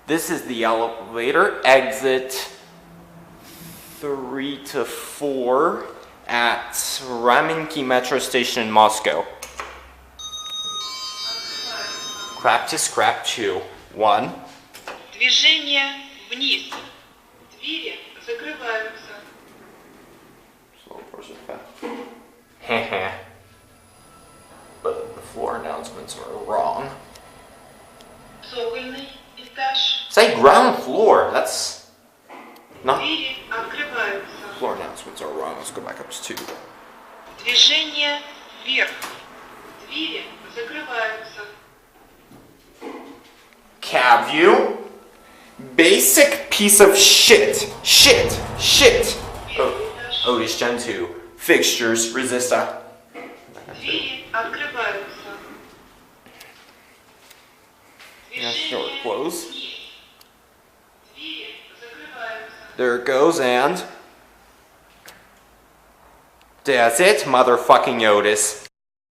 This is the elevator, exit 3 to 4 at Ramenki metro station in Moscow. CRAPTIS, CRAP2. 1. Движение вниз. Двери закрываются. Slow person fast. But the floor announcements are wrong. Цокольный этаж. Say ground floor. That's not. Двери открываются. Floor announcements are wrong. Let's go back up to 2. Движение вверх. Двери закрываются. Cab view. Basic piece of shit. Shit. Otis Gen2. Fixtures. Resista. Двери открываются. Door close. Двери закрываются. There it goes, and that's it, motherfucking Otis.